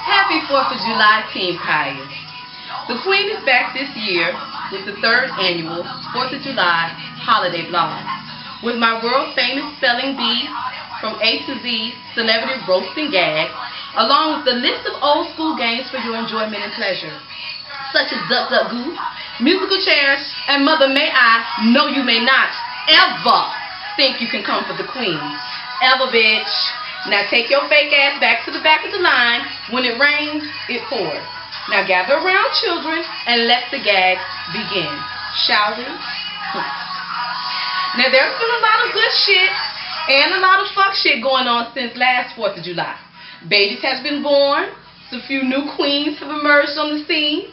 Happy 4th of July, Team Khia. The Queen is back this year with the 3rd annual 4th of July holiday vlog with my world famous spelling bee from A to Z celebrity roast and gag, along with the list of old school games for your enjoyment and pleasure, such as Duck Duck Goose, musical chairs, and Mother May I, No You May Not ever think you can come for the Queen. Ever, bitch. Now take your fake ass back to the back of the line. When it rains, it pours. Now gather around, children, and let the gags begin. Shall we? Now there's been a lot of good shit and a lot of fuck shit going on since last 4th of July. Babies has been born. A few new queens have emerged on the scene.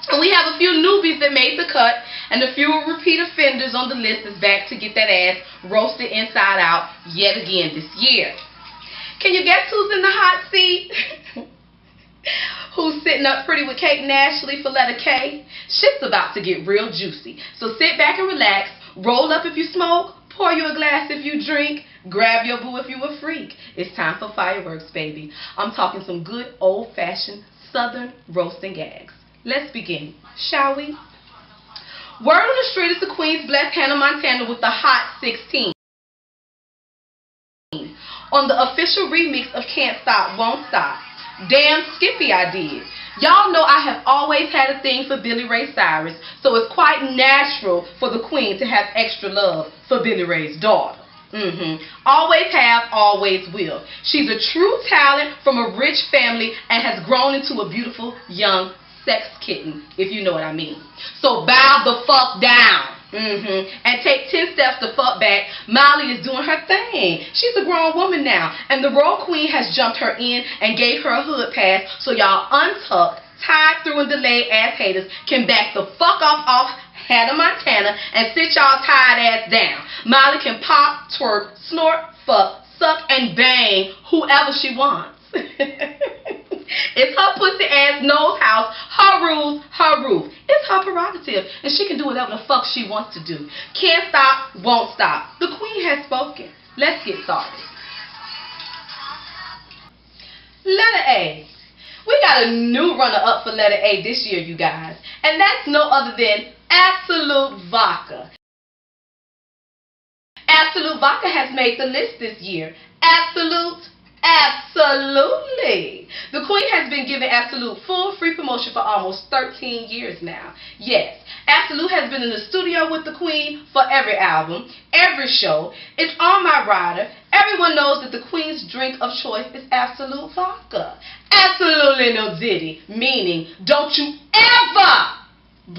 And we have a few newbies that made the cut, and a few repeat offenders on the list is back to get that ass roasted inside out yet again this year. Can you guess who's in the hot seat? Who's sitting up pretty with Kate and Ashley for letter K? Shit's about to get real juicy. So sit back and relax, roll up if you smoke, pour you a glass if you drink, grab your boo if you a freak. It's time for fireworks, baby. I'm talking some good old-fashioned Southern roast and gags. Let's begin, shall we? Word on the street is the Queen's blessed Hannah Montana with the hot 16. On the official remix of Can't Stop, Won't Stop. Damn Skippy I did. Y'all know I have always had a thing for Billy Ray Cyrus, so it's quite natural for the Queen to have extra love for Billy Ray's daughter. Always have, always will. She's a true talent from a rich family and has grown into a beautiful young sex kitten, if you know what I mean. So bow the fuck down. And take 10 steps to fuck back. Molly is doing her thing. She's a grown woman now, and the royal queen has jumped her in and gave her a hood pass, so y'all untucked, tied through and delayed ass haters can back the fuck off Hannah Montana and sit y'all tired ass down. Molly can pop, twerk, snort, fuck, suck, and bang whoever she wants. It's her pussy ass nose house, her rules, her roof. It's her prerogative, and she can do whatever the fuck she wants to do. Can't stop, won't stop. The Queen has spoken. Let's get started. Letter A. We got a new runner-up for letter A this year, you guys, and that's no other than Absolute Vodka. Absolute Vodka has made the list this year. Absolutely. The Queen has been giving Absolute full free promotion for almost 13 years now. Yes, Absolute has been in the studio with the Queen for every album, every show. It's on my rider. Everyone knows that the Queen's drink of choice is Absolute Vodka. Absolutely no diddy, meaning don't you ever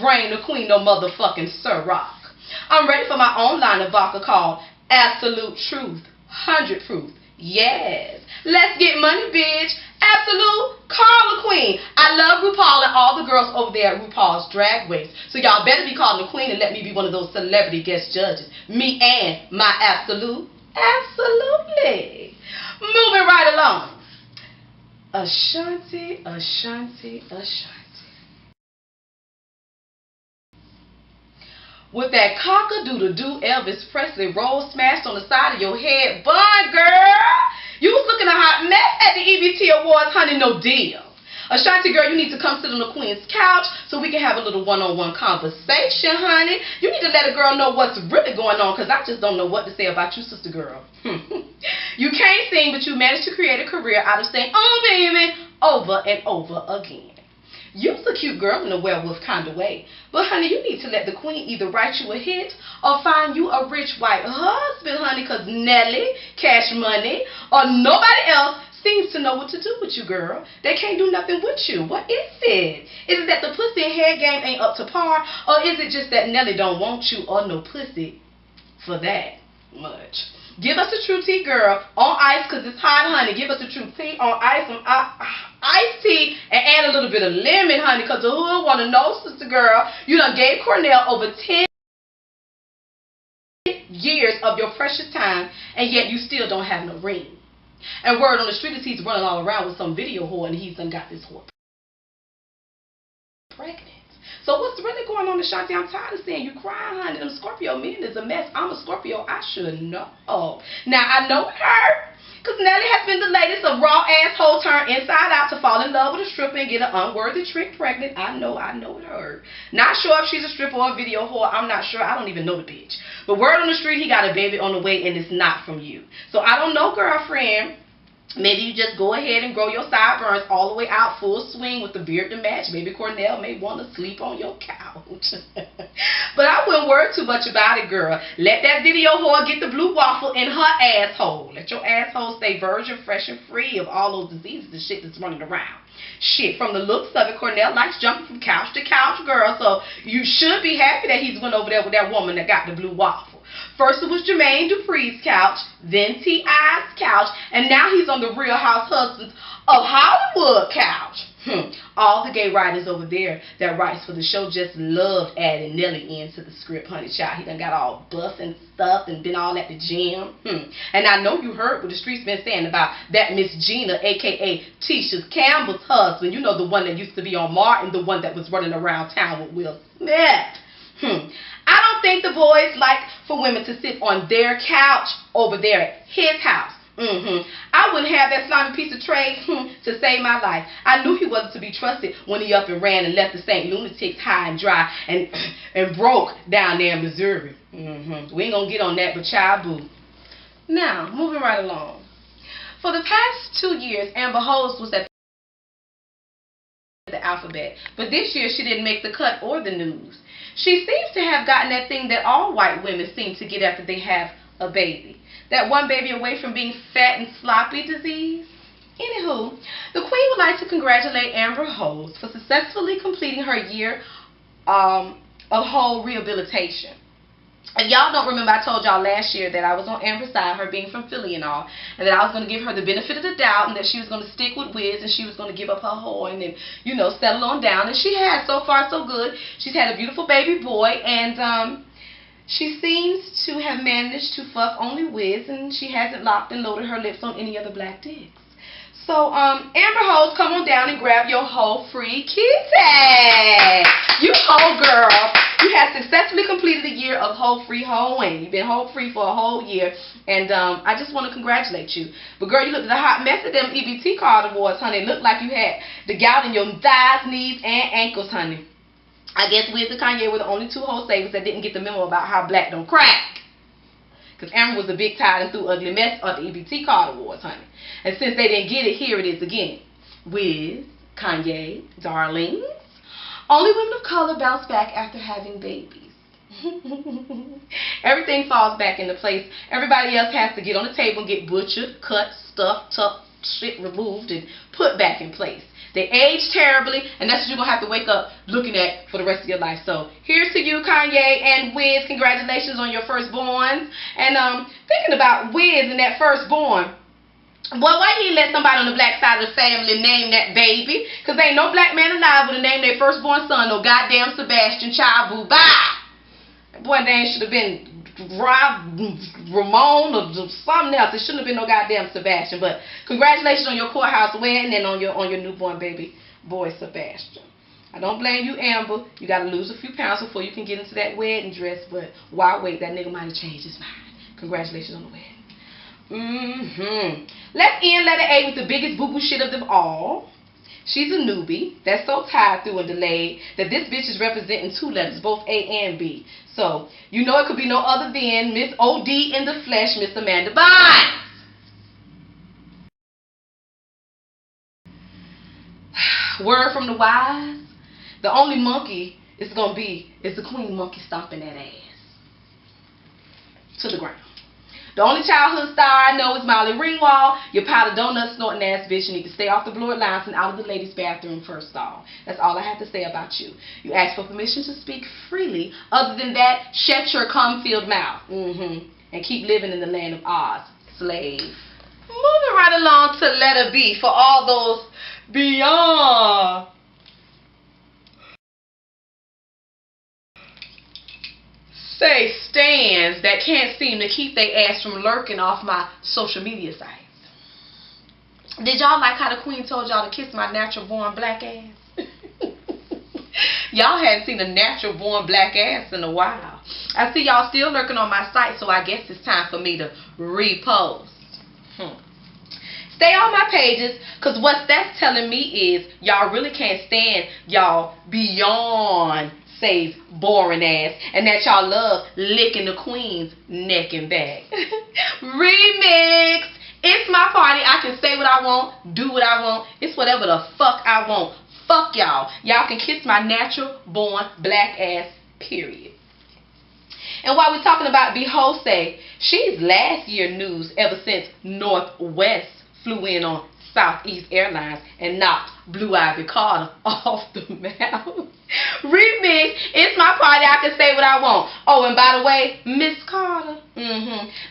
bring the Queen no motherfucking Ciroc. I'm ready for my own line of vodka called Absolute Truth, 100 proof. Yes. Let's get money, bitch. Absolute, call the Queen. I love RuPaul and all the girls over there at RuPaul's Drag Race. So y'all better be calling the Queen and let me be one of those celebrity guest judges. Me and my Absolute. Absolutely. Moving right along. Ashanti, Ashanti, Ashanti. With that cock-a-doodle-doo Elvis Presley roll smashed on the side of your head bun, girl. You was looking a hot mess at the EBT Awards, honey, no deal. Ashanti, girl, you need to come sit on the Queen's couch so we can have a little one-on-one conversation, honey. You need to let a girl know what's really going on, because I just don't know what to say about you, sister girl. You can't sing, but you managed to create a career out of saying, oh, baby, over and over again. You's a cute girl in a werewolf kind of way. But, honey, you need to let the Queen either write you a hit or find you a rich white husband, honey, because Nelly, Cash Money, or nobody else seems to know what to do with you, girl. They can't do nothing with you. What is it? Is it that the pussy and head game ain't up to par, or is it just that Nelly don't want you or no pussy for that much? Give us a true tea, girl, on ice, because it's hot, honey. Give us a true tea on ice, some iced tea, and add a little bit of lemon, honey, because the hood want to know, sister girl, you done gave Cornell over 10 years of your precious time, and yet you still don't have no ring. And word on the street is he's running all around with some video whore, and he's done got this whore pregnant. So what's really going on, Ashanti? I'm tired of seeing you crying, honey. Them Scorpio men is a mess. I'm a Scorpio. I should know. Now, I know it hurt, because Nelly has been the latest of raw asshole turned inside out to fall in love with a stripper and get an unworthy trick pregnant. I know it hurt. Not sure if she's a stripper or a video whore. I'm not sure. I don't even know the bitch. But word on the street, he got a baby on the way, and it's not from you. So I don't know, girlfriend. Maybe you just go ahead and grow your sideburns all the way out, full swing with the beard to match. Maybe Cornell may want to sleep on your couch. But I wouldn't worry too much about it, girl. Let that video whore get the blue waffle in her asshole. Let your asshole stay virgin, fresh, and free of all those diseases and shit that's running around. Shit, from the looks of it, Cornell likes jumping from couch to couch, girl. So you should be happy that he's went over there with that woman that got the blue waffle. First it was Jermaine Dupri's couch, then T.I.'s couch, and now he's on the Real House Husbands of Hollywood couch. All the gay writers over there that writes for the show just loved adding Nelly into the script, honey child. He done got all buff and stuff and been all at the gym. And I know you heard what the streets been saying about that Miss Gina, a.k.a. Tisha Campbell's husband. You know, the one that used to be on Martin, the one that was running around town with Will Smith. I don't think the boys like for women to sit on their couch over there at his house. I wouldn't have that slimy piece of trade to save my life. I knew he wasn't to be trusted when he up and ran and left the St. Lunatics high and dry and broke down there in Missouri. We ain't gonna get on that, but child boo. Now, moving right along. For the past 2 years, Amber Rose was at the alphabet, but this year she didn't make the cut or the news. She seems to have gotten that thing that all white women seem to get after they have a baby. That one baby away from being fat and sloppy disease. Anywho, the Queen would like to congratulate Amber Rose for successfully completing her year of whole rehabilitation. And y'all don't remember, I told y'all last year that I was on Amber's side, her being from Philly and all, and that I was going to give her the benefit of the doubt and that she was going to stick with Wiz and she was going to give up her horn and, you know, settle on down. And she has. So far, so good. She's had a beautiful baby boy, and she seems to have managed to fuck only Wiz, and she hasn't locked and loaded her lips on any other black dicks. So, Amber Rose, come on down and grab your whole free kitty. You whole girl. You have successfully completed a year of whole free hoeing. You've been whole free for a whole year, and I just want to congratulate you. But girl, you looked at a hot mess at them EBT card awards, honey. It looked like you had the gout in your thighs, knees, and ankles, honey. I guess Wiz and Kanye were the only two whole savers that didn't get the memo about how black don't crack. Because Amber was a big tired and through ugly mess at the EBT card awards, honey. And since they didn't get it, here it is again. Wiz, Kanye, darlings. Only women of color bounce back after having babies. Everything falls back into place. Everybody else has to get on the table and get butchered, cut, stuffed, tucked, shit removed, and put back in place. They age terribly, and that's what you're going to have to wake up looking at for the rest of your life. So, here's to you, Kanye and Wiz. Congratulations on your firstborns. And thinking about Wiz and that firstborn, boy, why he let somebody on the black side of the family name that baby? Because ain't no black man alive would have named their firstborn son no goddamn Sebastian Child Boo. Bye! That boy name should have been Ramon or something else. It shouldn't have been no goddamn Sebastian. But congratulations on your courthouse wedding and on your newborn baby boy Sebastian. I don't blame you, Amber. You got to lose a few pounds before you can get into that wedding dress. But why wait? That nigga might have changed his mind. Congratulations on the wedding. Let's end letter A with the biggest boo-boo shit of them all. She's a newbie that's so tied through and delayed that this bitch is representing two letters, both A and B. So, you know it could be no other than Miss O.D. in the flesh, Miss Amanda Bynes. Word from the wise, the only monkey is going to be is the queen monkey stomping that ass to the ground. The only childhood star I know is Molly Ringwald. Your powder donut snorting ass bitch. You need to stay off the blurred lines and out of the ladies' bathroom first off. That's all I have to say about you. You asked for permission to speak freely. Other than that, shut your cum-filled mouth. And keep living in the land of Oz, slave. Moving right along to letter B for all those beyond say stands that can't seem to keep their ass from lurking off my social media sites. Did y'all like how the queen told y'all to kiss my natural born black ass? Y'all hadn't seen a natural born black ass in a while. I see y'all still lurking on my site, so I guess it's time for me to repost. Stay on my pages, because what that's telling me is y'all really can't stand y'all beyond Say's boring ass, and that y'all love licking the queen's neck and back. Remix! It's my party. I can say what I want, do what I want. It's whatever the fuck I want. Fuck y'all. Y'all can kiss my natural born black ass, period. And while we're talking about Beyonce, she's last year news ever since Northwest flew in on Southeast Airlines and knocked Blue Ivy Carter off the map. Remix, it's my party, I can say what I want. Oh, and by the way, Miss Carter,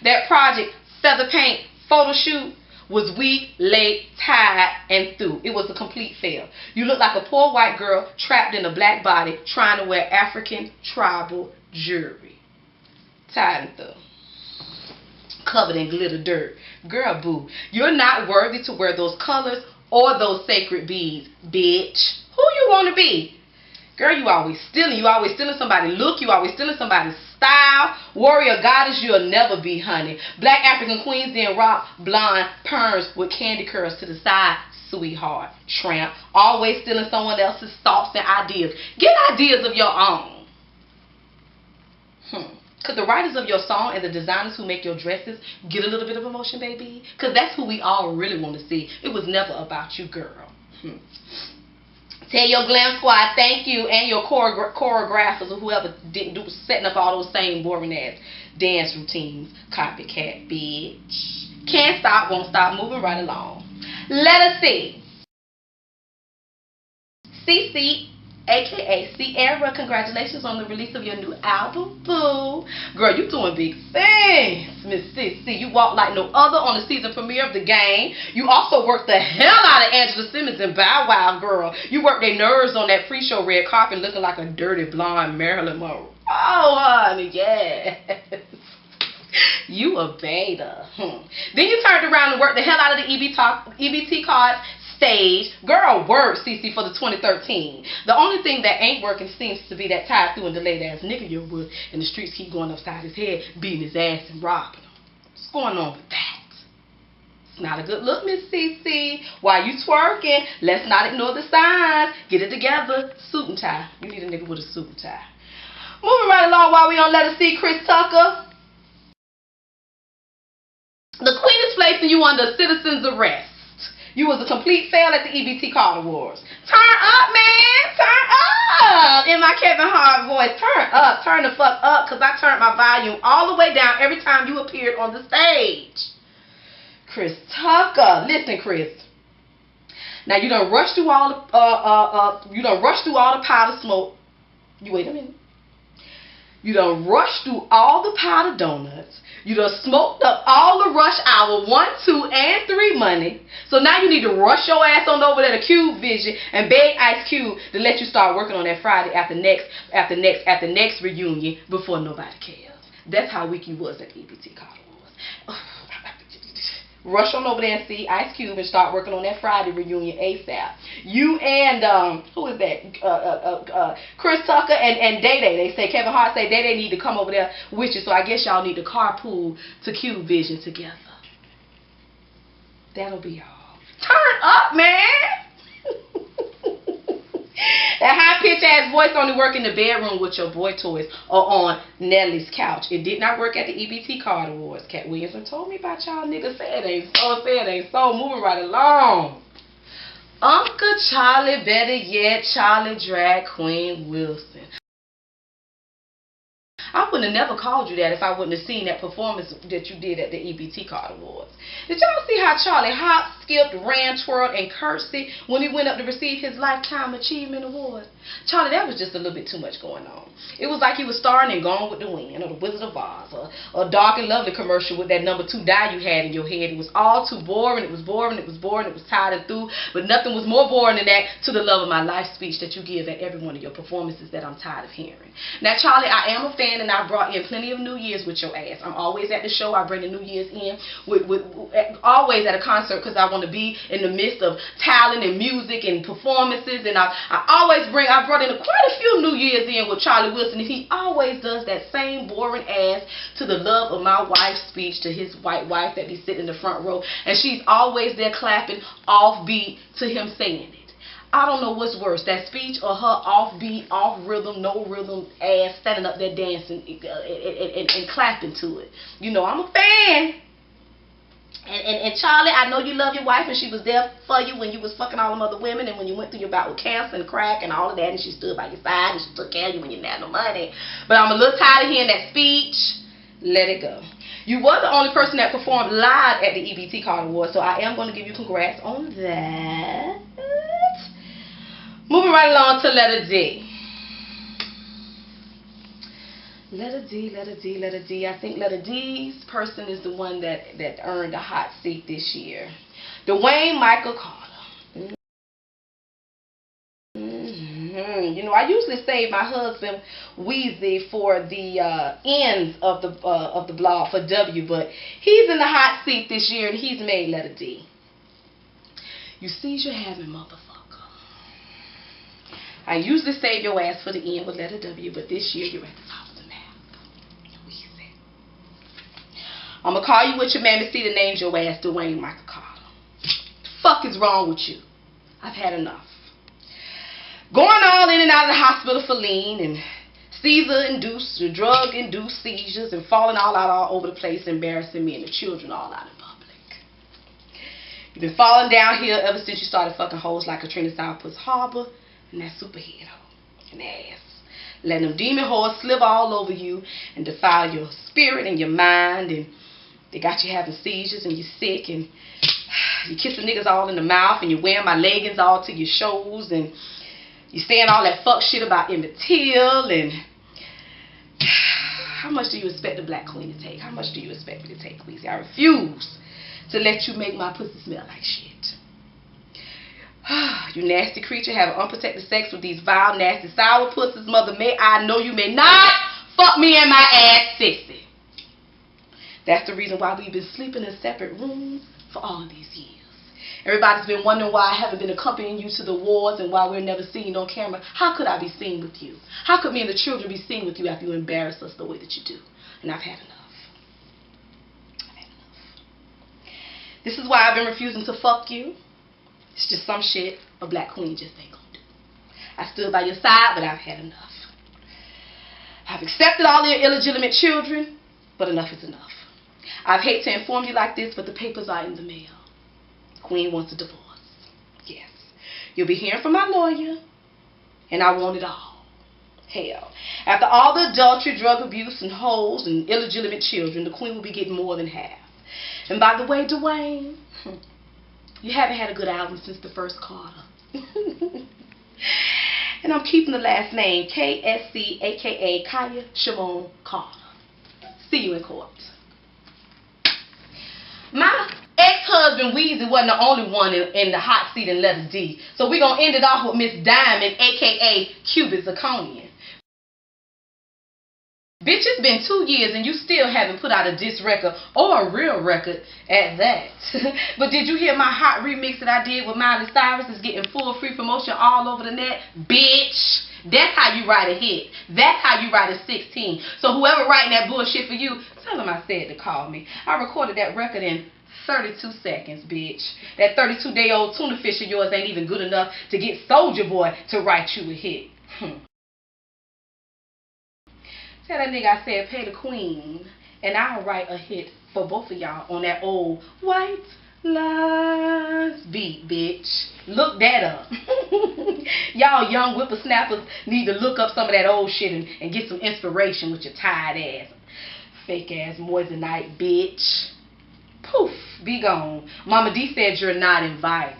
that project, Feather Paint, photo shoot, was weak, late, tired, and through. It was a complete fail. You look like a poor white girl trapped in a black body trying to wear African tribal jewelry. Tired and through. Covered in glitter dirt. Girl, boo, you're not worthy to wear those colors or those sacred beads, bitch. Who you want to be? Girl, you always stealing. You always stealing somebody's look. You always stealing somebody's style. Warrior goddess, you'll never be, honey. Black African queens then rock blonde perms with candy curls to the side. Sweetheart, tramp. Always stealing someone else's thoughts and ideas. Get ideas of your own. Could the writers of your song and the designers who make your dresses get a little bit of emotion, baby? Because that's who we all really want to see. It was never about you, girl. Tell your glam squad thank you, and your choreographers or whoever setting up all those same boring ass dance routines. Copycat, bitch. Can't stop, won't stop, moving right along. Let us see. CC, aka Sierra, congratulations on the release of your new album, boo. Girl, you doing big things, Miss CC. You walk like no other on the season premiere of The Game. You also worked the hell out of Angela Simmons and Bow Wow, girl. You worked their nerves on that pre-show red carpet looking like a dirty blonde Marilyn Monroe. Oh, honey, yes. You a beta. Then you turned around and worked the hell out of the EBT cards stage. Girl, work, CC, for the 2013. The only thing that ain't working seems to be that tied through and delayed ass nigga you with, and the streets keep going upside his head, beating his ass and robbing him. What's going on with that? It's not a good look, Miss CC. While you twerking, let's not ignore the signs. Get it together. Suit and tie. You need a nigga with a suit and tie. Moving right along while we on Let Us See, Chris Tucker. The queen is placing you under citizen's arrest. You was a complete fail at the EBT Card Awards. Turn up, man. Turn up. In my Kevin Hart voice. Turn up. Turn the fuck up, because I turned my volume all the way down every time you appeared on the stage. Chris Tucker. Listen, Chris. Now, you done rushed through all the powder smoke. You wait a minute. You done rushed through all the powder donuts. You done smoked up all the rush hour 1, 2, and 3 money. So now you need to rush your ass on over there to Cube Vision and beg Ice Cube to let you start working on that Friday after next reunion before nobody cares. That's how weak you was at the EBT Card Awards. Rush on over there and see Ice Cube and start working on that Friday reunion ASAP. You and, who is that? Chris Tucker and Day Day. They say, Kevin Hart say Day Day need to come over there with you. So I guess y'all need to carpool to Cube Vision together. That'll be all. Turn up, man! That high-pitched ass voice only work in the bedroom with your boy toys or on Nellie's couch. It did not work at the EBT Card Awards. Cat Williamson told me about y'all niggas. Say it ain't so, say it ain't so. Moving right along. Uncle Charlie, better yet, Charlie Drag Queen Wilson. I wouldn't have never called you that if I wouldn't have seen that performance that you did at the EBT Card Awards. Did y'all see how Charlie hopped, skipped, ran, twirled, and curtsied when he went up to receive his Lifetime Achievement Award? Charlie, that was just a little bit too much going on. It was like he was starring in Gone with the Wind or The Wizard of Oz or Dark and Lovely commercial with that number 2 dye you had in your head. It was all too boring. It was boring. It was boring. It was tired and through. But nothing was more boring than that To the Love of My Life speech that you give at every one of your performances that I'm tired of hearing. Now, Charlie, I am a fan and and I brought in plenty of New Year's with your ass. I'm always at the show. I bring the New Year's in always at a concert because I want to be in the midst of talent and music and performances. And I brought in quite a few New Year's in with Charlie Wilson, and he always does that same boring ass to the love of my wife's speech to his white wife that be sitting in the front row, and she's always there clapping offbeat to him saying it. I don't know what's worse, that speech or her offbeat, off rhythm, no rhythm ass standing up there dancing and clapping to it. You know, I'm a fan. And Charlie, I know you love your wife, and she was there for you when you was fucking all them other women, and when you went through your bout with cancer and crack and all of that, and she stood by your side, and she took care of you when you didn't have no money. But I'm a little tired of hearing that speech. Let it go. You were the only person that performed live at the EBT Card Awards, so I am going to give you congrats on that. Moving right along to letter D. Letter D, letter D, letter D. I think letter D's person is the one that earned a hot seat this year. Dwayne Michael Carter. You know, I usually save my husband Weezy for the ends of the blog for W, but he's in the hot seat this year, and he's made letter D. You seize your having, motherfucker. I usually save your ass for the end with letter W, but this year you're at the top of the map. Weezy. I'm going to call you what your mammy see that names your ass Dwayne Michael Carter. The fuck is wrong with you? I've had enough. Going all in and out of the hospital for lean and seizure-induced, drug-induced seizures, and falling all out all over the place, embarrassing me and the children all out in public. You've been falling down here ever since you started fucking hoes like Katrina Southputt's Harbor and that superhead hoe and ass. Letting them demon whores slip all over you and defile your spirit and your mind, and they got you having seizures and you're sick, and you kissing niggas all in the mouth, and you're wearing my leggings all to your shows, and you saying all that fuck shit about Emmett Till, and how much do you expect the black queen to take? How much do you expect me to take, Weezy? I refuse to let you make my pussy smell like shit. You nasty creature, have unprotected sex with these vile, nasty, sour pussies. Mother, I know you may not fuck me in my ass, sissy. That's the reason why we've been sleeping in separate rooms for all of these years. Everybody's been wondering why I haven't been accompanying you to the wars and why we're never seen on camera. How could I be seen with you? How could me and the children be seen with you after you embarrass us the way that you do? And I've had enough. I've had enough. This is why I've been refusing to fuck you. It's just some shit a black queen just ain't gonna do. I stood by your side, but I've had enough. I've accepted all your illegitimate children, but enough is enough. I've hate to inform you like this, but the papers are in the mail. Queen wants a divorce. Yes. You'll be hearing from my lawyer, and I want it all. Hell. After all the adultery, drug abuse, and hoes, and illegitimate children, the queen will be getting more than half. And by the way, Dwayne, you haven't had a good album since the first Carter. And I'm keeping the last name, KSC, a.k.a. Khia Shamone Carter. See you in court. My ex-husband Weezy wasn't the only one in the hot seat in letter D. So we're going to end it off with Miss Diamond, a.k.a. Cuban Zirconian. Bitch, it's been 2 years and you still haven't put out a diss record or a real record at that. But did you hear my hot remix that I did with Miley Cyrus? Is getting full free promotion all over the net? Bitch, that's how you write a hit. That's how you write a 16. So whoever writing that bullshit for you, tell them I said to call me. I recorded that record in 32 seconds, bitch. That 32-day-old tuna fish of yours ain't even good enough to get Soulja Boy to write you a hit. Tell that nigga I said pay the queen, and I'll write a hit for both of y'all on that old White Lies beat, bitch. Look that up. Y'all young whippersnappers need to look up some of that old shit and get some inspiration with your tired ass. Fake ass moissanite, bitch. Poof, be gone. Mama D said you're not invited.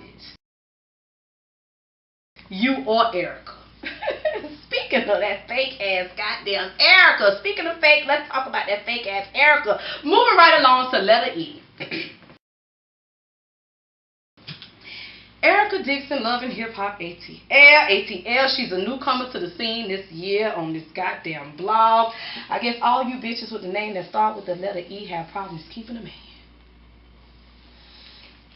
You or Erica. Speaking of that fake ass goddamn Erica. Speaking of fake, let's talk about that fake ass Erica. Moving right along to letter E. Erica Dixon, Love and Hip Hop ATL. She's a newcomer to the scene this year on this goddamn blog. I guess all you bitches with the name that start with the letter E have problems keeping a man.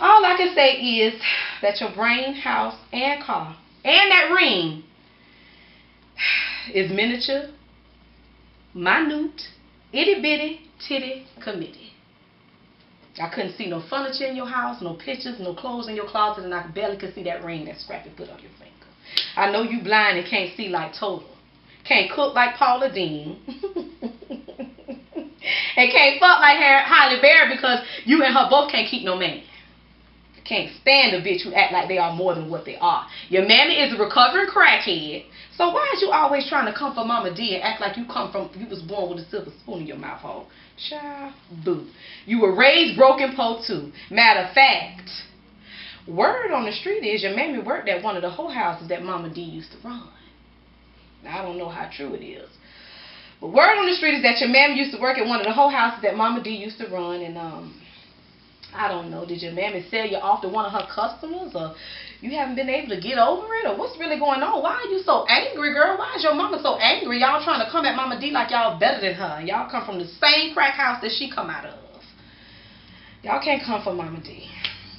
All I can say is that your brain, house, and car, and that ring is miniature, minute, itty-bitty, titty committee. I couldn't see no furniture in your house, no pictures, no clothes in your closet, and I barely could see that ring that Scrappy put on your finger. I know you blind and can't see like Total. Can't cook like Paula Dean. And can't fuck like Halle Berry because you and her both can't keep no man. Can't stand a bitch who act like they are more than what they are. Your mammy is a recovering crackhead. So why is you always trying to come for Mama D and act like you was born with a silver spoon in your mouth hole? Child, boo. You were raised broken po too. Matter of fact, word on the street is your mammy worked at one of the whole houses that Mama D used to run. Now, I don't know how true it is. But word on the street is that your mammy used to work at one of the whole houses that Mama D used to run, and I don't know, did your mammy sell you off to one of her customers, or you haven't been able to get over it, or what's really going on? Why are you so angry, girl? Why is your mama so angry? Y'all trying to come at Mama D like y'all better than her. Y'all come from the same crack house that she come out of. Y'all can't come for Mama D.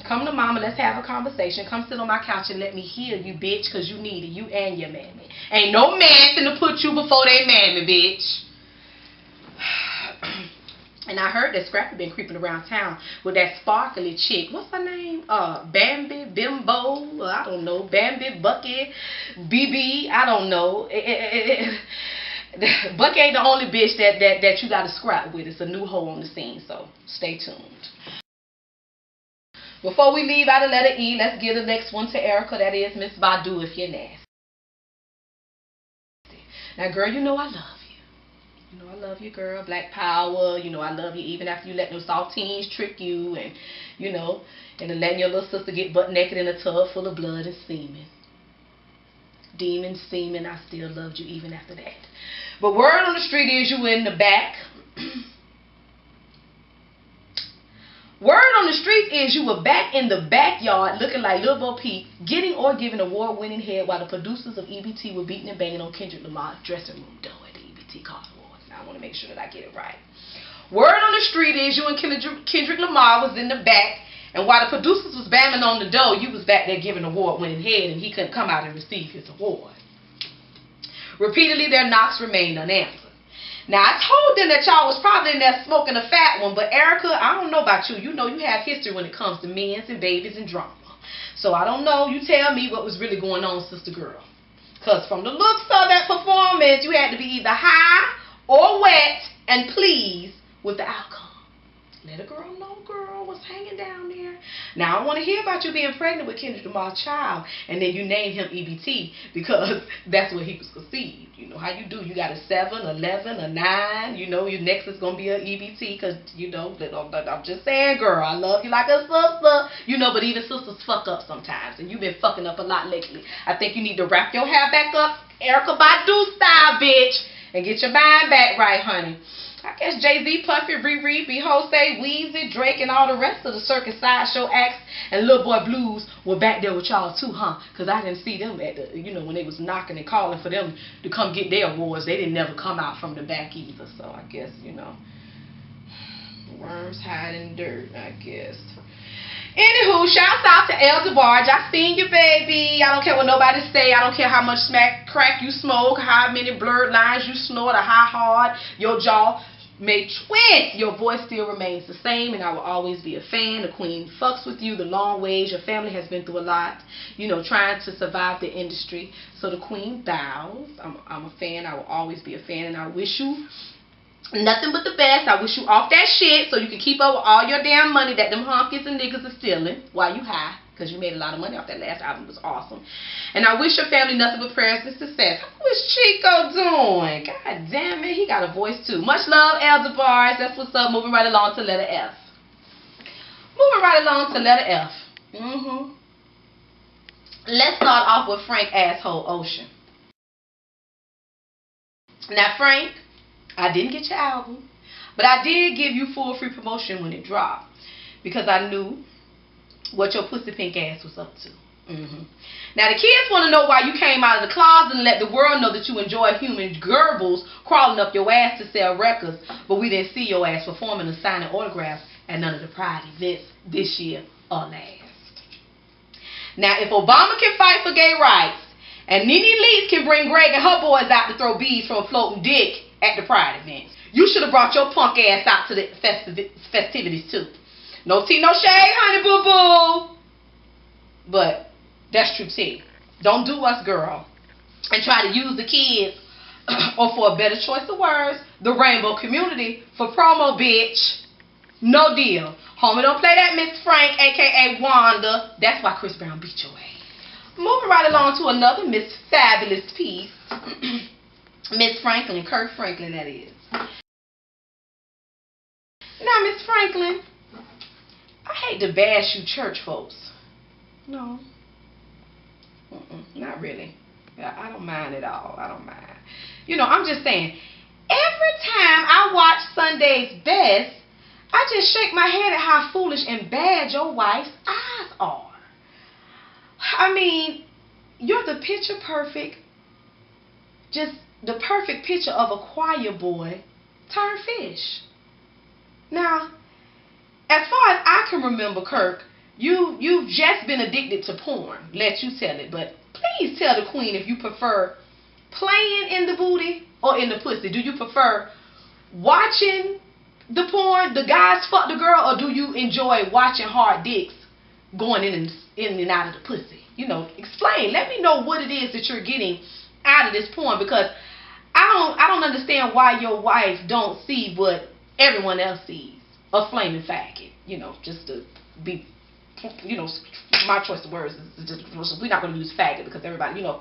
Come to Mama, let's have a conversation. Come sit on my couch and let me hear you, bitch, because you need it, you and your mammy. Ain't no man finna put you before they mammy, bitch. And I heard that Scrappy been creeping around town with that sparkly chick. What's her name? Bambi, Bimbo, I don't know. Bambi, Bucky, BB, I don't know. Bucky ain't the only bitch that you got to scrap with. It's a new hoe on the scene, so stay tuned. Before we leave out of letter E, let's give the next one to Erica. That is Miss Badu, if you're nasty. Now, girl, you know I love you. You know I love you, girl. Black power. You know I love you even after you let those saltines trick you, and you know, and then letting your little sister get butt naked in a tub full of blood and semen. Demon semen. I still loved you even after that. But word on the street is you were in the back. Word on the street is you were back in the backyard looking like Lil Bo Peep, getting or giving award-winning head while the producers of EBT were beating and banging on Kendrick Lamar's dressing room door at the EBT Call Awards. Now, I want to make sure that I get it right. Word on the street is you and Kendrick Lamar was in the back, and while the producers was banging on the door, you was back there giving award-winning head, and he couldn't come out and receive his award. Repeatedly, their knocks remained unanswered. Now, I told them that y'all was probably in there smoking a fat one, but Erica, I don't know about you. You know you have history when it comes to men's and babies and drama. So I don't know. You tell me what was really going on, sister girl. Because from the looks of that performance, you had to be either high or wet and pleased with the outcome. Let a girl know, girl, what's hanging down there. Now, I want to hear about you being pregnant with Kendrick Lamar's child, and then you name him EBT because that's what he was conceived. You know how you do. You got a 7, 11, a 9. You know, your next is going to be an EBT because, you know, I'm just saying, girl, I love you like a sister. You know, but even sisters fuck up sometimes, and you've been fucking up a lot lately. I think you need to wrap your hair back up, Erykah Badu style, bitch, and get your mind back right, honey. I guess Jay-Z, Puffy, Riri, Beyonce, Weezy, Drake, and all the rest of the circus sideshow acts and Lil Boy Blues were back there with y'all too, huh? Because I didn't see them at the, you know, when they was knocking and calling for them to come get their awards. They didn't never come out from the back either. So I guess, you know, worms hide in dirt, I guess. Anywho, shouts out to El DeBarge. I seen you, baby. I don't care what nobody say. I don't care how much smack crack you smoke, how many blurred lines you snort, or how hard your jaw may twist. Your voice still remains the same, and I will always be a fan. The queen fucks with you the long ways. Your family has been through a lot, you know, trying to survive the industry. So the queen bows. I'm a fan. I will always be a fan, and I wish you nothing but the best. I wish you off that shit so you can keep up with all your damn money that them honkies and niggas are stealing while you high, because you made a lot of money off that last album. It was awesome. And I wish your family nothing but prayers and success. How is Chico doing? God damn it, he got a voice too. Much love, El DeBarge. That's what's up. Moving right along to letter F. Moving right along to letter F. Let's start off with Frank Asshole Ocean. Now, Frank, I didn't get your album, but I did give you full free promotion when it dropped because I knew what your pussy pink ass was up to. Now, the kids want to know why you came out of the closet and let the world know that you enjoy human gerbils crawling up your ass to sell records, but we didn't see your ass performing or signing autographs at none of the Pride events this year or last. Now, if Obama can fight for gay rights and Nene Leakes can bring Greg and her boys out to throw beads from a floating dick at the Pride events, you should have brought your punk ass out to the festivities too. No tea, no shade, honey boo boo. But that's true tea. Don't do us, girl, and try to use the kids, or for a better choice of words, the rainbow community for promo, bitch. No deal. Homie, don't play that Miss Frank, a.k.a. Wanda. That's why Chris Brown beat your ass. Moving right along to another Miss Fabulous piece. Miss Franklin, Kirk Franklin, that is. Now, Miss Franklin, I hate to bash you church folks. No. Not really. I don't mind at all. I don't mind. You know, I'm just saying, every time I watch Sunday's Best, I just shake my head at how foolish and bad your wife's eyes are. I mean, you're the picture perfect, just the perfect picture of a choir boy turned fish. Now, as far as I can remember, Kirk, you've just been addicted to porn. Let you tell it. But please tell the queen if you prefer playing in the booty or in the pussy. Do you prefer watching the porn, the guys fuck the girl, or do you enjoy watching hard dicks going in and out of the pussy? You know, explain. Let me know what it is that you're getting out of this porn, because I don't understand why your wife don't see what everyone else sees. A flaming faggot. You know, just to be, you know, my choice of words is just, we're not going to use faggot because everybody, you know,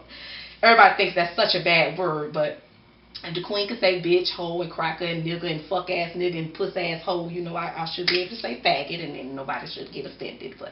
everybody thinks that's such a bad word, but and the queen can say bitch, hoe, and cracker, and nigga, and fuck ass nigga, and puss ass hoe. You know, I should be able to say faggot, and then nobody should get offended. But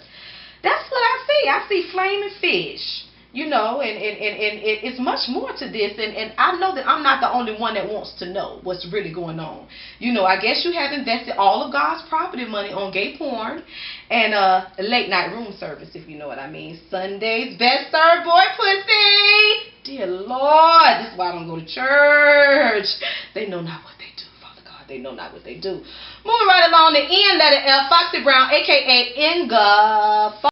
that's what I see. I see flaming fish. You know, and it's much more to this, and I know that I'm not the only one that wants to know what's really going on. You know, I guess you have invested all of God's property money on gay porn and late night room service, if you know what I mean. Sunday's Best Served boy pussy. Dear Lord, this is why I don't go to church. They know not what they do, Father God. They know not what they do. Moving right along, the N letter L, Foxy Brown, a.k.a. Inga,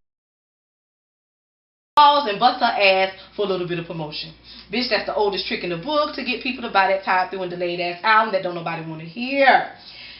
and bust her ass for a little bit of promotion. Bitch, that's the oldest trick in the book to get people to buy that tied through and delayed ass album that don't nobody want to hear.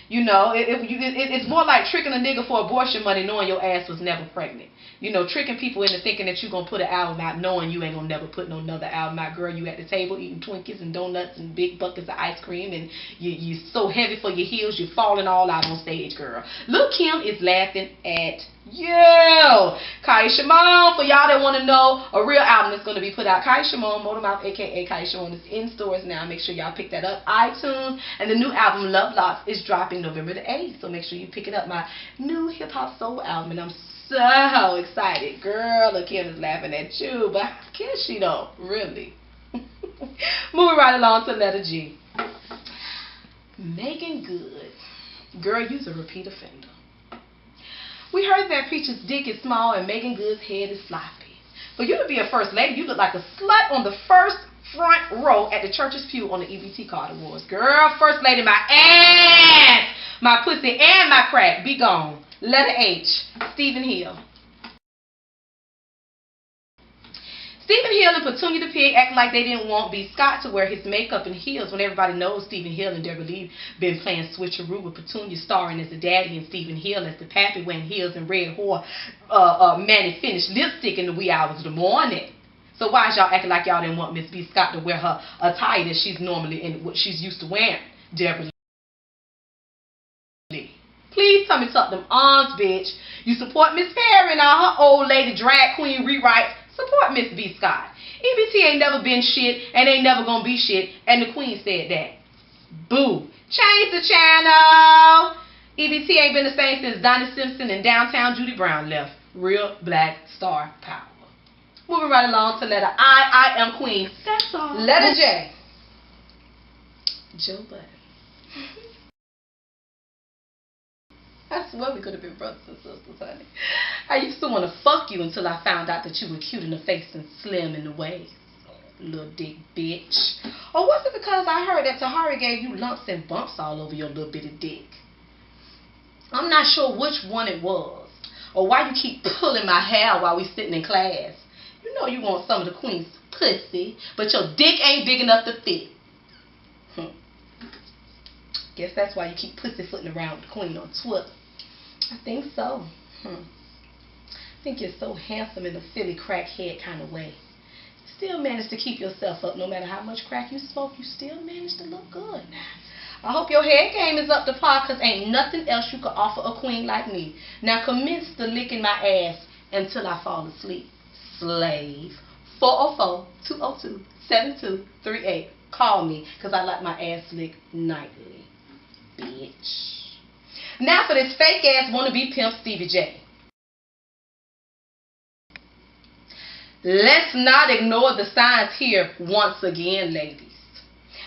You know, it's more like tricking a nigga for abortion money knowing your ass was never pregnant. You know, tricking people into thinking that you're going to put an album out knowing you ain't going to never put no another album out. Girl, you at the table eating Twinkies and donuts and big buckets of ice cream, and you're so heavy for your heels you're falling all out on stage, girl. Lil' Kim is laughing at you. Khia Shamone, for y'all that want to know a real album that's going to be put out. Khia Shamone, Motormouth, a.k.a. Khia Shamone, is in stores now. Make sure y'all pick that up. iTunes. And the new album, Love Locks, is dropping November the 8th. So make sure you pick it up. My new hip-hop soul album. And I'm so excited. Girl, Lil' Kim is laughing at you. But how can she though? Really? Moving right along to letter G. Megan Good. Girl, you's a repeat offender. We heard that Preacher's dick is small and Megan Good's head is sloppy. For you to be a first lady, you look like a slut on the first front row at the church's pew on the EBT Card Awards. Girl, first lady, my ass, my pussy, and my crack. Be gone. Letter H. Stephen Hill. Stephen Hill and Petunia the Pig act like they didn't want B. Scott to wear his makeup and heels when everybody knows Stephen Hill and Deborah Lee been playing switcheroo with Petunia starring as the daddy and Stephen Hill as the pappy wearing heels and red whore Manny finished lipstick in the wee hours of the morning. So why is y'all acting like y'all didn't want Miss B. Scott to wear her attire that she's normally in, what she's used to wearing, Deborah Lee? Please tell me tuck them arms, bitch. You support Miss Perry and all her old lady drag queen rewrites. Support Miss B. Scott. EBT ain't never been shit and ain't never gonna be shit, and the queen said that. Boo. Change the channel. EBT ain't been the same since Donnie Simpson and downtown Judy Brown left. Real black star power. Moving right along to letter I am queen. That's all. Letter J. Joe Budden. I swear we could have been brothers and sisters, honey. I used to want to fuck you until I found out that you were cute in the face and slim in the waist. Little dick bitch. Or was it because I heard that Tahari gave you lumps and bumps all over your little bitty dick? I'm not sure which one it was, or why you keep pulling my hair while we sitting in class. You know you want some of the queen's pussy, but your dick ain't big enough to fit. Guess that's why you keep pussyfooting around with the queen on Twitter. I think so. I think you're so handsome in a Philly crackhead kind of way. Still manage to keep yourself up. No matter how much crack you smoke, you still manage to look good. I hope your head game is up to par, because ain't nothing else you could offer a queen like me. Now commence to licking my ass until I fall asleep. Slave. 404-202-7238. Call me, because I like my ass licked nightly. Bitch. Now for this fake ass wannabe pimp Stevie J. Let's not ignore the signs here once again, ladies.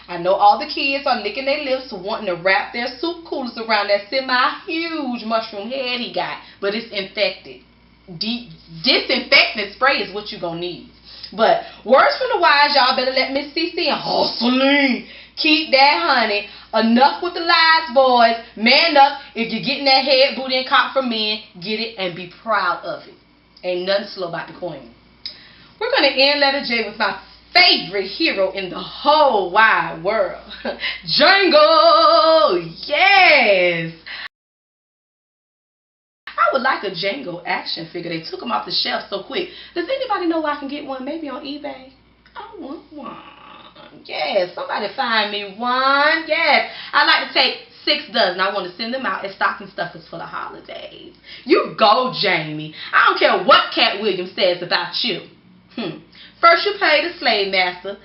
I know all the kids are licking their lips wanting to wrap their soup coolers around that semi-huge mushroom head he got, but it's infected. Disinfectant spray is what you're going to need. But words from the wise, y'all better let Miss CC and Hustling keep that honey. Enough with the lies, boys. Man up. If you're getting that head, booty, and cock from men, get it and be proud of it. Ain't nothing slow about the queen. We're going to end Letter J with my favorite hero in the whole wide world. Django! Yes! I would like a Django action figure. They took him off the shelf so quick. Does anybody know where I can get one? Maybe on eBay? I want one. Yes, somebody find me one. Yes, I like to take 6 dozen. I want to send them out as stocking stuffers for the holidays. You go, Jamie. I don't care what Cat Williams says about you. First you played the slave master,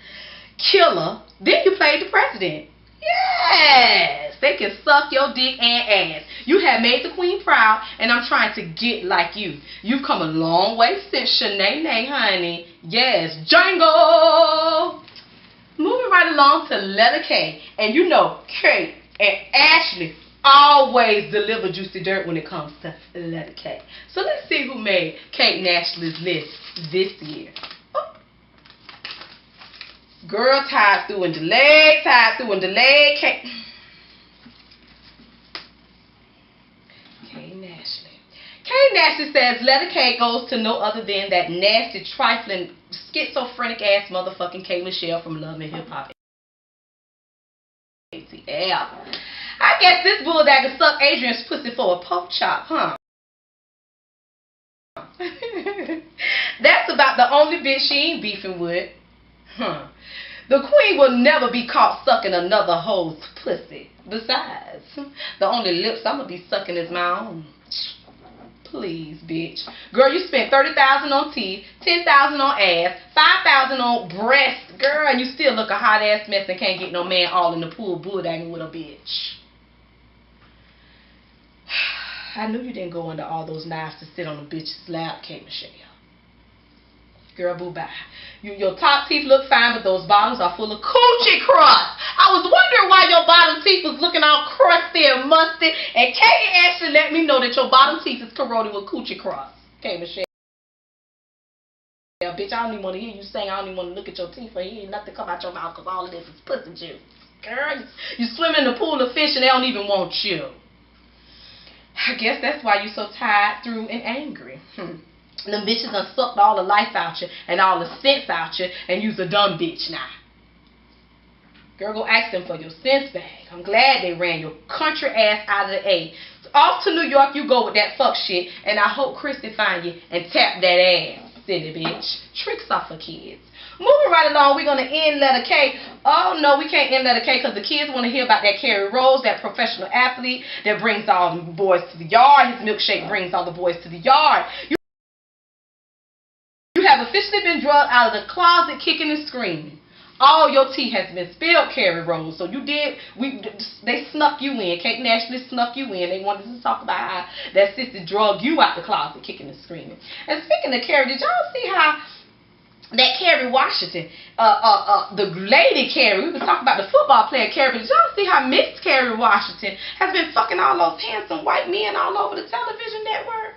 killer, then you played the president. Yes, they can suck your dick and ass. You have made the queen proud, and I'm trying to get like you. You've come a long way since Shamone, honey. Yes, Django. Moving right along to letter K, and you know Kate and Ashley always deliver juicy dirt when it comes to letter K. So let's see who made Kate and Ashley's list this year. Girl, tied through and delayed, Kate and Ashley. Kate and Ashley says letter K goes to no other than that nasty, trifling, schizophrenic ass motherfucking K. Michelle from Love and Hip Hop. ATL. I guess this bulldagger sucked Adrian's pussy for a pork chop, huh? That's about the only bitch she ain't beefing with. The queen will never be caught sucking another hoe's pussy. Besides, the only lips I'm going to be sucking is my own. Please, bitch. Girl, you spent $30,000 on teeth, $10,000 on ass, $5,000 on breasts. Girl, and you still look a hot ass mess and can't get no man all in the pool bulldagging with a bitch. I knew you didn't go under all those knives to sit on a bitch's lap, Kate Michelle. Girl, boo-bye. Your top teeth look fine, but those bottoms are full of coochie crust. I was wondering why your bottom teeth was looking all crusty and musty, and Katie actually let me know that your bottom teeth is corroded with coochie crust. Kate Michelle. Yeah, bitch, I don't even want to hear you saying I don't even want to look at your teeth or hear nothing come out your mouth because all of this is pussy juice. Girl, you swim in the pool of fish and they don't even want you. I guess that's why you're so tired, through, and angry. Them bitches done sucked all the life out you and all the sense out you, and you's a dumb bitch now. Girl, go ask them for your sense bag. I'm glad they ran your country ass out of the A. Off to New York you go with that fuck shit, and I hope Christy find you and tap that ass, silly bitch. Tricks off for kids. Moving right along, we're going to end letter K. Oh, no, we can't end letter K because the kids want to hear about that Kerry Rose, that professional athlete that brings all the boys to the yard. His milkshake brings all the boys to the yard. You have officially been drugged out of the closet kicking and screaming. All your tea has been spilled, Kerry Rose. So they snuck you in. Kate and Ashley snuck you in. They wanted to talk about how that sister drugged you out the closet kicking and screaming. And speaking of Kerry, did y'all see how that Kerry Washington, the lady Kerry. We was talking about the football player Kerry, but did y'all see how Miss Kerry Washington has been fucking all those handsome white men all over the television network?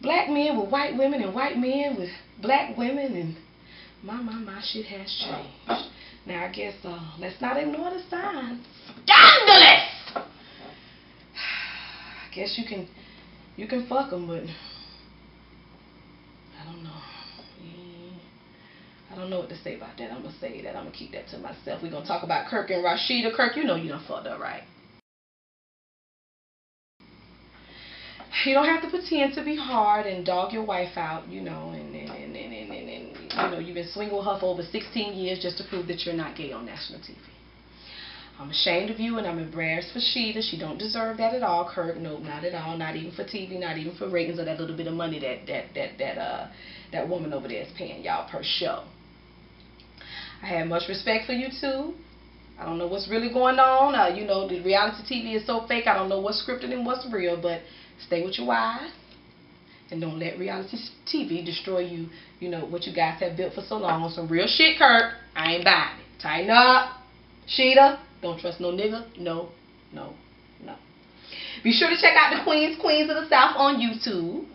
Black men with white women and white men with black women, and my shit has changed. Now I guess let's not ignore the signs. Scandalous! I guess you can fuck them, but I don't know. I don't know what to say about that. I'm gonna say that. I'm gonna keep that to myself. We're gonna talk about Kirk and Rashida. Kirk, you know you done fucked up, right? You don't have to pretend to be hard and dog your wife out, you know, and you know, you've been swinging with her for over 16 years just to prove that you're not gay on national TV. I'm ashamed of you, and I'm embarrassed for Sheeta. She don't deserve that at all, Kirk. Nope, not at all. Not even for TV, not even for ratings or that little bit of money that woman over there is paying y'all per show. I have much respect for you too. I don't know what's really going on. You know, the reality TV is so fake. I don't know what's scripted and what's real, but stay with your wives and don't let reality TV destroy you. You know what you guys have built for so long on some real shit, Kirk. I ain't buying it. Tighten up, Sheeta. Don't trust no nigga. No, no, no. Be sure to check out the Queens of the South on YouTube,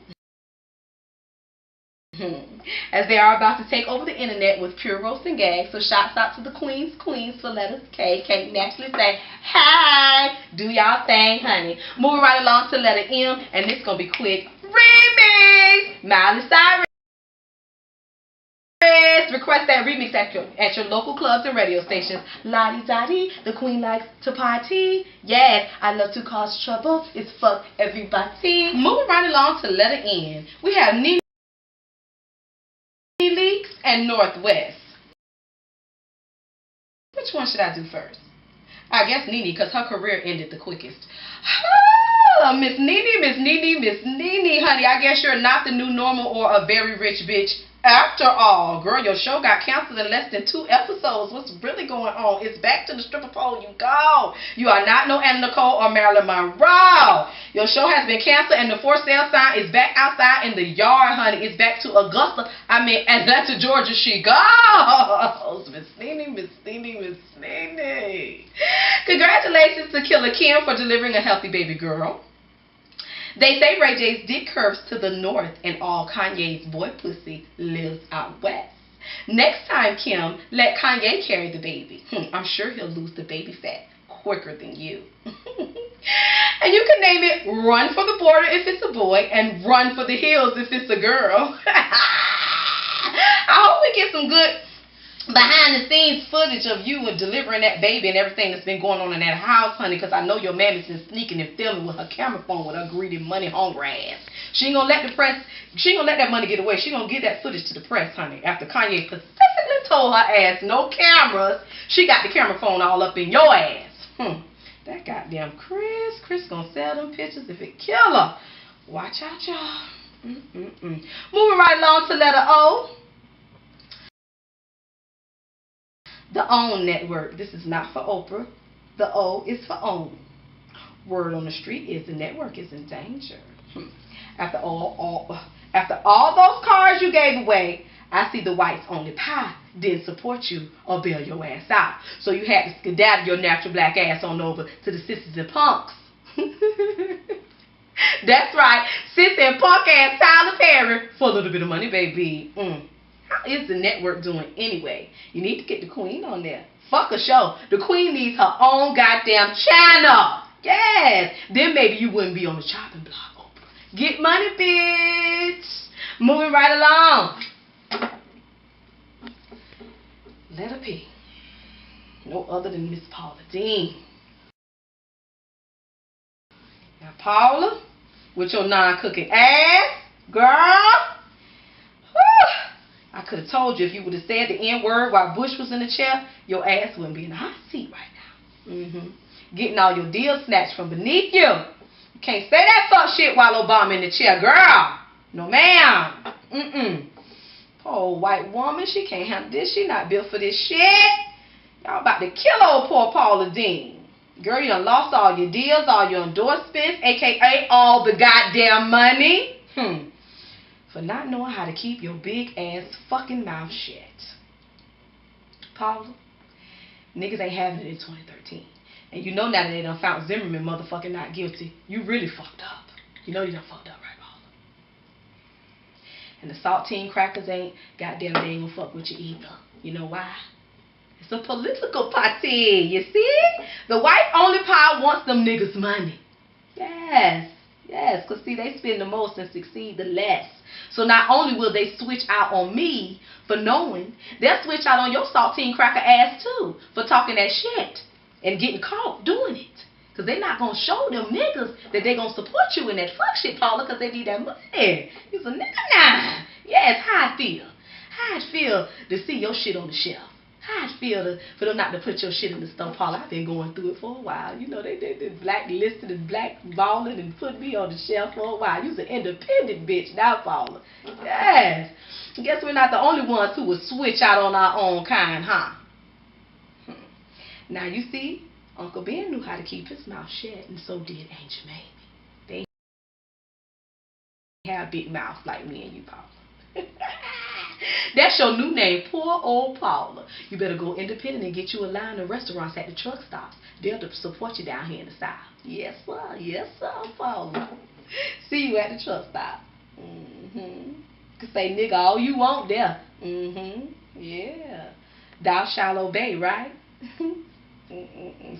as they are about to take over the internet with pure roast and gags. So shouts out to the Queens for letters K. Can't naturally say, hey, do y'all thing, honey. Moving right along to letter M, and this gonna be quick. Remix! Miley Cyrus. Request that remix at your local clubs and radio stations. Lottie-dottie, the queen likes to party. Yes, I love to cause trouble. It's fuck everybody. Moving right along to letter N, we have Nene Leaks and Northwest. Which one should I do first? I guess Nene, because her career ended the quickest. Miss Nene, honey, I guess you're not the new normal or a very rich bitch. After all, girl, your show got canceled in less than 2 episodes. What's really going on? It's back to the stripper pole you go. You are not no Anna Nicole or Marilyn Monroe. Your show has been canceled and the for sale sign is back outside in the yard, honey. It's back to Augusta. Atlanta, Georgia she goes. Miss Nene. Congratulations to Killer Kim for delivering a healthy baby girl. They say Ray J's dick curves to the north and all Kanye's boy pussy lives out west. Next time, Kim, let Kanye carry the baby. I'm sure he'll lose the baby fat quicker than you. And you can name it Run for the Border if it's a boy and Run for the Hills if it's a girl. I hope we get some good behind the scenes footage of you and delivering that baby and everything that's been going on in that house, honey, because I know your mammy's been sneaking and filming with her camera phone with her greedy money hungry ass. She ain't gonna let the press, she ain't gonna let that money get away. She gonna give that footage to the press, honey, after Kanye specifically told her ass no cameras. She got the camera phone all up in your ass. That goddamn Chris gonna sell them pictures if it kill her. Watch out, y'all. Moving right along to letter O. The OWN network. This is not for Oprah. The O is for OWN. Word on the street is the network is in danger. After all those cars you gave away, I see the whites only pie didn't support you or bail your ass out. So you had to skedaddle your natural black ass on over to the sisters and punks. That's right, sis and punk ass Tyler Perry for a little bit of money, baby. How is the network doing anyway? You need to get the queen on there. Fuck a show. The queen needs her own goddamn channel. Yes. Then maybe you wouldn't be on the chopping block, Oprah. Get money, bitch. Moving right along. Letter P. No other than Miss Paula Deen. Now, Paula, with your non-cooking ass, girl. I could have told you if you would have said the N-word while Bush was in the chair, your ass wouldn't be in the hot seat right now. Getting all your deals snatched from beneath you. You can't say that fuck shit while Obama in the chair, girl. No, ma'am. Poor white woman, she can't handle this. She not built for this shit. Y'all about to kill old poor Paula Deen. Girl, you done lost all your deals, all your endorsements, a.k.a. all the goddamn money. For not knowing how to keep your big ass fucking mouth shut. Paula, niggas ain't having it in 2013. And you know now that they done found Zimmerman motherfucking not guilty. You really fucked up. You know you done fucked up, right, Paula? And the saltine crackers ain't, goddamn, they ain't gonna fuck with you either. You know why? It's a political party, you see? The white only power wants them niggas money. Yes, because see, they spend the most and succeed the less. So not only will they switch out on me for knowing, they'll switch out on your saltine cracker ass too for talking that shit and getting caught doing it. Because they're not going to show them niggas that they're going to support you in that fuck shit, Paula, because they need that money. You's a nigga now. Yes, how I feel. How it feel to see your shit on the shelf. How it feel for them not to put your shit in the store, Paula. I've been going through it for a while. You know, they blacklisted and blackballing and put me on the shelf for a while. You's an independent bitch now, Paula. Yes. Guess we're not the only ones who will switch out on our own kind, huh? Now, you see, Uncle Ben knew how to keep his mouth shut, and so did Aunt Mamie. They have a big mouth like me and you, Paula. That's your new name, poor old Paula. You better go independent and get you a line of restaurants at the truck stops. They'll support you down here in the South. Yes, sir. Yes, sir, Paula. See you at the truck stop. You can say nigga all you want there. Yeah. Thou shalt obey, right?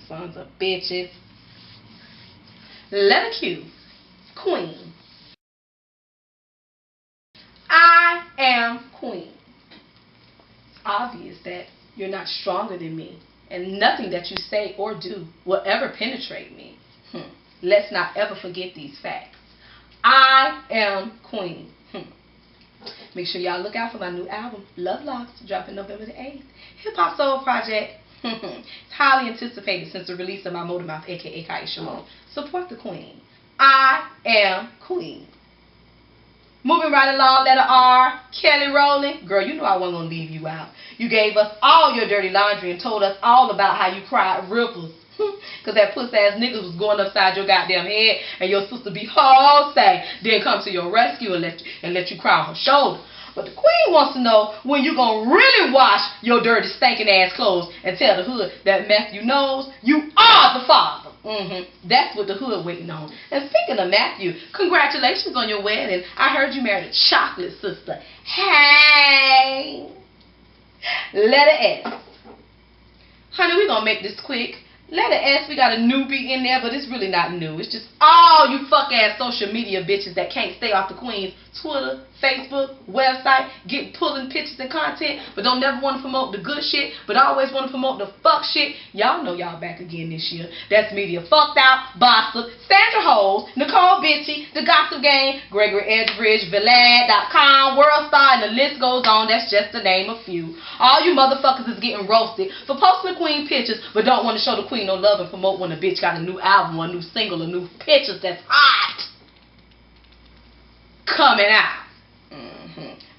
Sons of bitches. Letter Q. Queen. I am queen. It's obvious that you're not stronger than me, and nothing that you say or do will ever penetrate me. Let's not ever forget these facts. I am queen. Make sure y'all look out for my new album, Love Locks, dropping November the 8th. Hip Hop Soul Project. It's highly anticipated since the release of my motor mouth, aka Khia Shamone. Support the queen. I am queen. Moving right along, letter R, Kelly Rowland. Girl, you know I wasn't going to leave you out. You gave us all your dirty laundry and told us all about how you cried ripples. Because that puss-ass nigga was going upside your goddamn head and your sister be whole say, then come to your rescue and let you cry on her shoulder. But the queen wants to know when you going to really wash your dirty, stinking ass clothes and tell the hood that Matthew knows you are the father. That's what the hood waiting on. And speaking of Matthew, congratulations on your wedding. I heard you married a chocolate sister. Hey. Letter S. Honey, we're going to make this quick. Letter S, we got a newbie in there, but it's really not new. It's just all you fuck-ass social media bitches that can't stay off the queen's Twitter, Facebook, website, pulling pictures and content, but don't never want to promote the good shit, but always want to promote the fuck shit. Y'all know y'all back again this year. That's media fucked out, Bossa, Sandra Holes, Nicole Bitchy, The Gossip Game, Gregory Edgebridge, Vlad.com, Worldstar, and the list goes on. That's just to name a few. All you motherfuckers is getting roasted for posting the queen pictures, but don't want to show the queen no love and promote when a bitch got a new album, a new single, a new pictures that's hot coming out.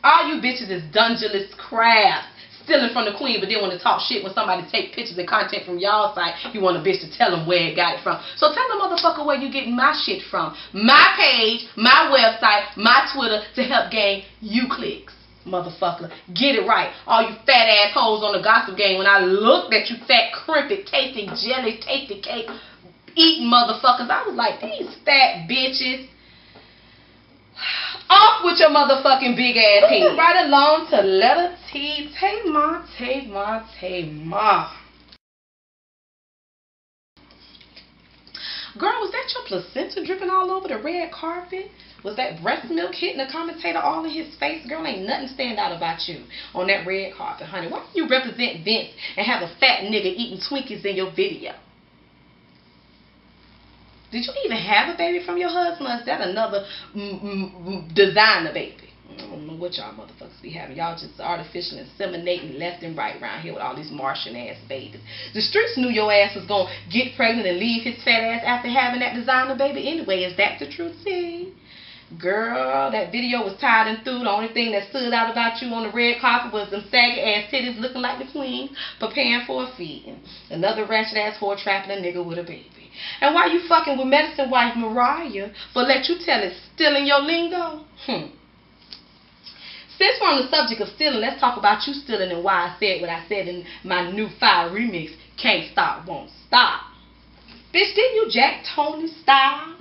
All you bitches is dungeonless crabs, stealing from the queen, but then want to talk shit when somebody take pictures and content from y'all site. You want a bitch to tell them where it got it from. So tell the motherfucker where you getting my shit from. My page, my website, my Twitter to help gain you clicks. Motherfucker, get it right. All you fat assholes on the Gossip Game, when I looked at you fat, crimpy, tasting jelly, tasting cake, eating motherfuckers, I was like, these fat bitches. Off with your motherfucking big ass head. Right along to letter T. Tamar. Girl, was that your placenta dripping all over the red carpet? Was that breast milk hitting the commentator all in his face? Girl, ain't nothing stand out about you on that red carpet, honey. Why don't you represent Vince and have a fat nigga eating Twinkies in your video? Did you even have a baby from your husband, or is that another designer baby? I don't know what y'all motherfuckers be having. Y'all just artificially inseminating left and right around here with all these Martian ass babies. The streets knew your ass was going to get pregnant and leave his fat ass after having that designer baby anyway. Is that the truth? See? Girl, that video was tied and through. The only thing that stood out about you on the red carpet was them saggy ass titties looking like the queen, preparing for a feeding. Another ratchet ass whore trapping a nigga with a baby. And why you fucking with medicine wife Mariah, but let you tell it, still in your lingo? Since we're on the subject of stealing, let's talk about you stealing and why I said what I said in my new fire remix, Can't Stop, Won't Stop. Bitch, didn't you jack Tony's style,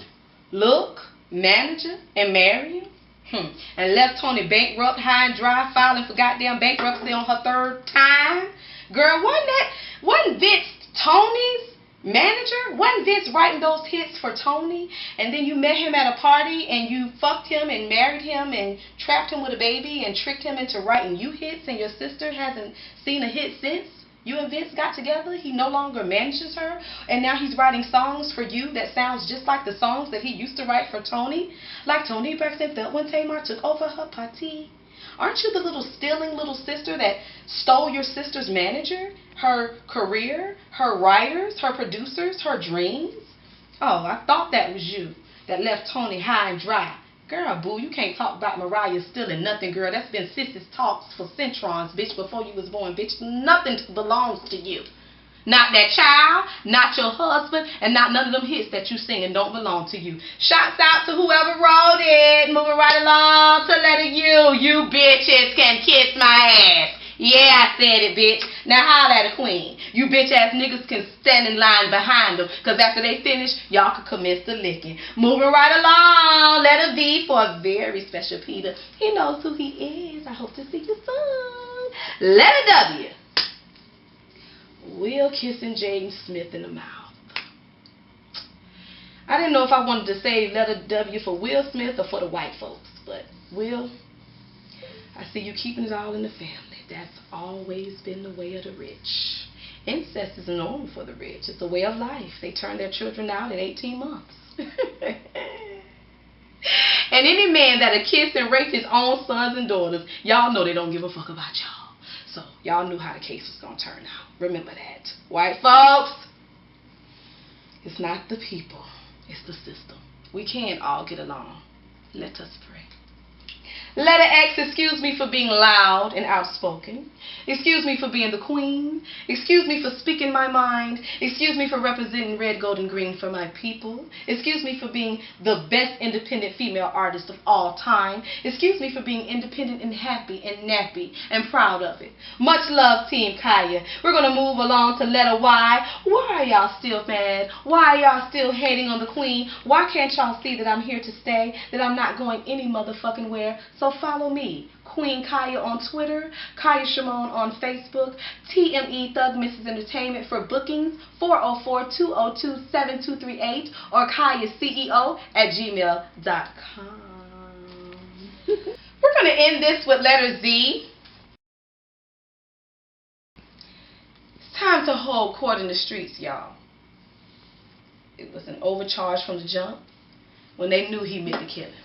look, manager, and marry him? And left Tony bankrupt, high and dry, filing for goddamn bankruptcy on her third time? Girl, wasn't Vince Tony's manager? Wasn't Vince writing those hits for Tony? And then you met him at a party and you fucked him and married him and trapped him with a baby and tricked him into writing you hits, and your sister hasn't seen a hit since you and Vince got together. He no longer manages her, and now he's writing songs for you that sounds just like the songs that he used to write for Tony. Like Tony Braxton felt when Tamar took over her party. Aren't you the little stealing little sister that stole your sister's manager, her career, her writers, her producers, her dreams? Oh, I thought that was you that left Tony high and dry. Girl, boo, you can't talk about Mariah stealing nothing, girl. That's been Sissy's talks for centrons, bitch, before you was born, bitch. Nothing belongs to you. Not that child, not your husband, and not none of them hits that you singing don't belong to you. Shouts out to whoever wrote it. Moving right along to letter U. You bitches can kiss my ass. Yeah, I said it, bitch. Now holla at a queen. You bitch ass niggas can stand in line behind them, because after they finish, y'all can commence the licking. Moving right along, letter V for a very special Peter. He knows who he is. I hope to see you soon. Letter W. Will kissing Jaden Smith in the mouth. I didn't know if I wanted to say letter W for Will Smith or for the white folks, but Will, I see you keeping it all in the family. That's always been the way of the rich. Incest is normal for the rich. It's a way of life. They turn their children out at 18 months. And any man that'll kiss and rape his own sons and daughters, y'all know they don't give a fuck about y'all. So y'all knew how the case was going to turn out. Remember that. White folks, it's not the people. It's the system. We can't all get along. Let us pray. Letter X, excuse me for being loud and outspoken. Excuse me for being the queen. Excuse me for speaking my mind. Excuse me for representing red, gold, and green for my people. Excuse me for being the best independent female artist of all time. Excuse me for being independent and happy and nappy and proud of it. Much love, Team Khia. We're going to move along to letter Y. Why are y'all still mad? Why are y'all still hating on the queen? Why can't y'all see that I'm here to stay? That I'm not going any motherfucking where? So follow me, Queen Khia on Twitter, Khia Shamone on Facebook, TME Thug Mrs. Entertainment for bookings, 404-202-7238, or KhiaCEO@gmail.com. We're going to end this with letter Z. It's time to hold court in the streets, y'all. It was an overcharge from the jump when they knew he meant to kill him.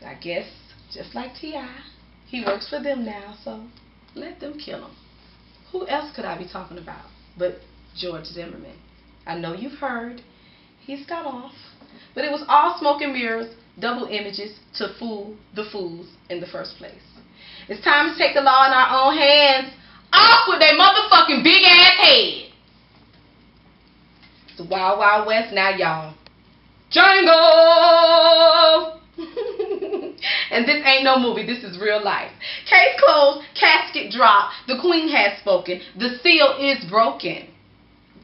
I guess, just like T.I., he works for them now, so let them kill him. Who else could I be talking about but George Zimmerman? I know you've heard. He's got off. But it was all smoke and mirrors, double images to fool the fools in the first place. It's time to take the law in our own hands. Off with their motherfucking big ass head. It's the Wild Wild West now, y'all. Django! And this ain't no movie, this is real life. Case closed, casket dropped, the queen has spoken, the seal is broken.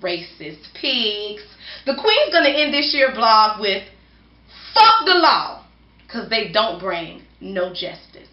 Racist pigs. The queen's gonna end this year blog with, fuck the law, because they don't bring no justice.